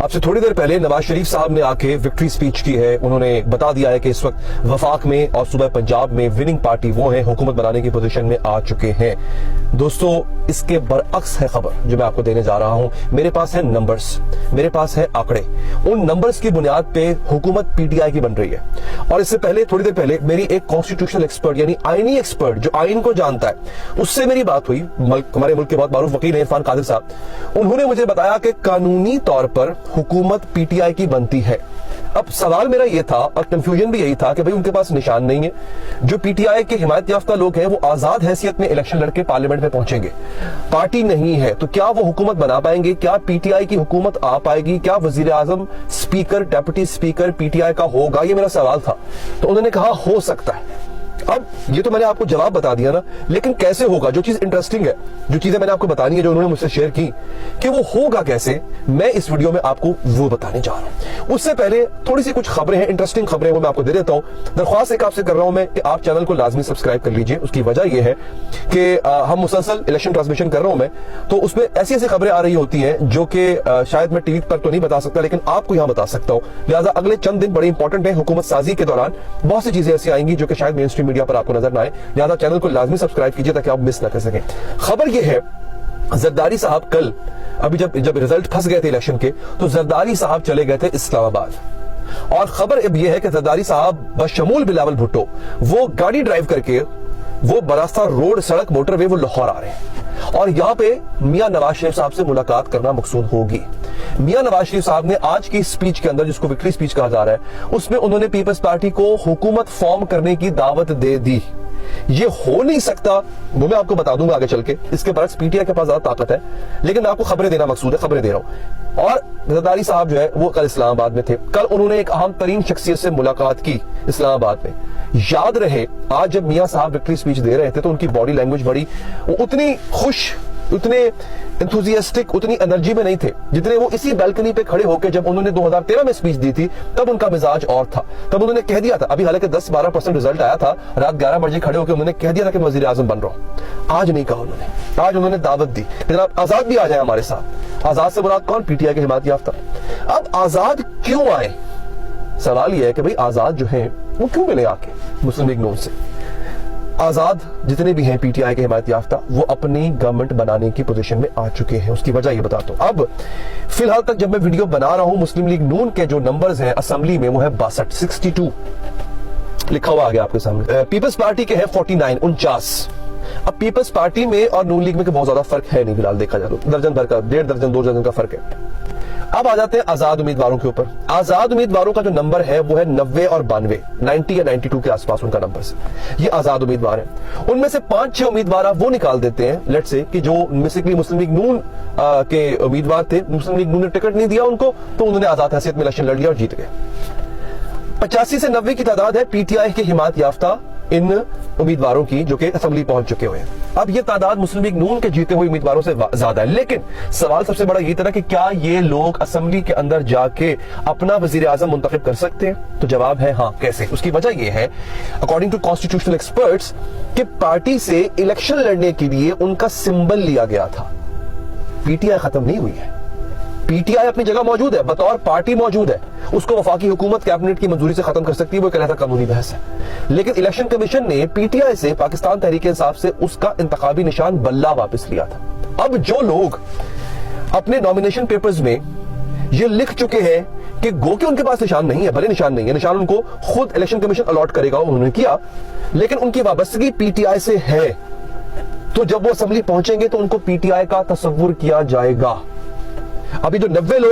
अब से थोड़ी देर पहले नवाज शरीफ साहब ने आके विक्ट्री स्पीच की है। उन्होंने बता दिया है कि इस वक्त वफाक में और सूबा पंजाब में विनिंग पार्टी वो है, हुकूमत बनाने की पोजीशन में आ चुके हैं। दोस्तों, इसके बरअक्स है खबर जो मैं आपको देने जा रहा हूं। मेरे पास है नंबर्स, मेरे पास है आंकड़े। उन नंबर्स की बुनियाद पे हुकूमत पीटीआई की बन रही है। और इससे पहले, थोड़ी देर पहले, मेरी एक कॉन्स्टिट्यूशनल एक्सपर्ट यानी आईनी एक्सपर्ट जो आइन को जानता है, उससे मेरी बात हुई। हमारे मुल्क के बहुत मारूफ वकील हैं इरफान कादिर साहब। उन्होंने मुझे बताया कि कानूनी तौर पर हुकूमत पीटीआई की बनती है। अब सवाल मेरा यह था और कंफ्यूजन भी यही था कि भाई उनके पास निशान नहीं है। जो पीटीआई के हिमायत याफ्ता लोग हैं वो आजाद हैसियत में इलेक्शन लड़के पार्लियामेंट में पहुंचेंगे, पार्टी नहीं है, तो क्या वो हुकूमत बना पाएंगे? क्या पीटीआई की हुकूमत आ पाएगी? क्या वजीर आजम, स्पीकर, डेप्यूटी स्पीकर पीटीआई का होगा? ये मेरा सवाल था। तो उन्होंने कहा हो सकता है। अब ये तो मैंने आपको जवाब बता दिया ना, लेकिन कैसे होगा? जो चीज इंटरेस्टिंग है, जो चीजें मैंने आपको बतानी है, जो उन्होंने मुझसे शेयर की, कि वो होगा कैसे, मैं इस वीडियो में आपको वो बताने जा रहा हूं। उससे पहले थोड़ी सी कुछ खबरें हैं, इंटरेस्टिंग खबरें, वो मैं आपको दे देता हूं। दरख्वास्त एक आपसे कर रहा हूं मैं कि आप चैनल को लाजमी सब्सक्राइब कर लीजिए। उसकी वजह यह है कि हम मुसलसल इलेक्शन ट्रांसमिशन कर रहा हूं मैं, तो उसमें ऐसी ऐसी खबरें आ रही होती हैं जो कि शायद मैं टीवी पर तो नहीं बता सकता, लेकिन आपको यहां बता सकता हूं। लिहाजा अगले चंद दिन बड़े इंपॉर्टेंट है। हुकूमत साजी के दौरान बहुत सी चीजें ऐसी आएंगी जो कि शायद मेन स्ट्रीम मीडिया पर आपको नजर ना आए। लिहाजा चैनल को लाजमी सब्सक्राइब कीजिए ताकि आप मिस ना कर सकें। खबर यह है, जरदारी साहब कल, अभी जब रिजल्ट फंस गए थे इलेक्शन के, तो जरदारी साहब चले गए थे इस्लामाबाद। और खबर अब यह है कि जरदारी साहब बशमूल बिलावल भुट्टो वो गाड़ी ड्राइव करके वो बरास्ता रोड, सड़क, मोटरवे, वो लाहौर आ रहे हैं। और यहां पे मियां नवाज शरीफ साहब से मुलाकात करना मकसूद होगी। मियां नवाज शरीफ साहब ने आज की स्पीच के अंदर, जिसको विक्ट्री स्पीच कहा जा रहा है, उसमें उन्होंने पीपल्स पार्टी को हुकूमत फॉर्म करने की दावत दे दी। ये हो नहीं सकता, वो मैं आपको बता दूंगा आगे चल के। इसके बरक्स पीटीआई के पास ज्यादा ताकत है, लेकिन मैं आपको खबरें देना मकसूद है, खबरें दे रहा हूं। और जरदारी साहब जो है वो कल इस्लामाबाद में थे। कल उन्होंने एक अहम तरीन शख्सियत से मुलाकात की इस्लामाबाद में। याद रहे, आज जब मियां साहब विक्ट्री स्पीच दे रहे थे तो उनकी बॉडी लैंग्वेज बड़ी, उतनी खुश, उतने एंथुसियास्टिक, उतनी एनर्जी में नहीं थे जितने वो इसी बैल्कनी पे खड़े होकर जब उन्होंने 2013 में स्पीच दी थी, तब उनका मिजाज और था। तब उन्होंने कह दिया था, अभी हालांकि 10-12% रिजल्ट आया था, रात 11 बजे खड़े होकर उन्होंने कह दिया था कि वजीर आजम बन रहा हूं। आज नहीं कहा उन्होंने, आज उन्होंने दावत दी, जनाब आजाद भी आ जाए हमारे साथ। आजाद से मुराद कौन? पीटीआई के हिमायत याफ्ता। अब आजाद क्यों आए? सवाल यह है कि भाई आजाद जो है वो क्यों मिले आके मुस्लिम लीग नून से? आजाद जितने भी हैं पीटीआई के हिमायत याफ्ता, वो अपनी गवर्नमेंट बनाने की पोजीशन में आ चुके हैं। उसकी वजह ये बताता हूं। अब फिलहाल तक जब मैं वीडियो बना रहा हूं, मुस्लिम लीग नून के जो नंबर्स हैं असेंबली में, वो है 62 लिखा हुआ आ गया आपके सामने। पीपल्स पार्टी के हैं 49। अब पीपल्स पार्टी में और नून लीग में बहुत ज्यादा फर्क है नहीं, फिलहाल देखा जाए तो दर्जन भर का, 1.5 दर्जन 2 दर्जन का फर्क है। अब आ जाते हैं आजाद उम्मीदवारों के ऊपर। आजाद उम्मीदवारों का जो नंबर है वो है 90 और 92, 90 या 92 के आसपास उनका नंबर है। ये आजाद उम्मीदवार है। उनमें से 5-6 उम्मीदवार वो निकाल देते हैं, लेट्स से कि जो बेसिकली मुस्लिम लीग नून के उम्मीदवार थे, मुस्लिम लीग नून ने टिकट नहीं दिया उनको, तो उन्होंने आजाद हैसियत में इलेक्शन लड़ लिया और जीत गए। 85 से 90 की तादाद है पीटीआई के हिमायत याफ्ता इन उम्मीदवारों की जो कि असेंबली पहुंच चुके हुए हैं। अब ये तादाद मुस्लिम लीग नून के जीते हुए उम्मीदवारों से ज्यादा है। लेकिन सवाल सबसे बड़ा ये था कि क्या ये लोग असेंबली के अंदर जाके अपना वजीर आजम मुंतखब कर सकते हैं? तो जवाब है हाँ। कैसे? उसकी वजह यह है, अकॉर्डिंग टू कॉन्स्टिट्यूशनल एक्सपर्ट्स, कि पार्टी से इलेक्शन लड़ने के लिए उनका सिंबल लिया गया था। पीटीआई खत्म नहीं हुई है, पीटीआई अपनी जगह मौजूद है, बतौर पार्टी मौजूद है। उसको वफाकी हुकूमत कैबिनेट की मंजूरी से खत्म कर सकती है, वो कहता कानूनी बहस है। लेकिन इलेक्शन कमीशन ने पीटीआई से, पाकिस्तान तहरीक इंसाफ से, उसका इंतखाबी निशान बल्ला वापस लिया था। अब जो लोग अपने नॉमिनेशन पेपर्स में ये लिख चुके हैं कि गो के उनके पास निशान नहीं है, भले निशान नहीं है, निशान उनको खुद इलेक्शन कमीशन अलॉट करेगा, उन्होंने किया, लेकिन उनकी वाबस्तगी पीटीआई से है, तो जब वो असेंबली पहुंचेंगे तो उनको पीटीआई का तस्वुर किया जाएगा। अभी जो 90 लोग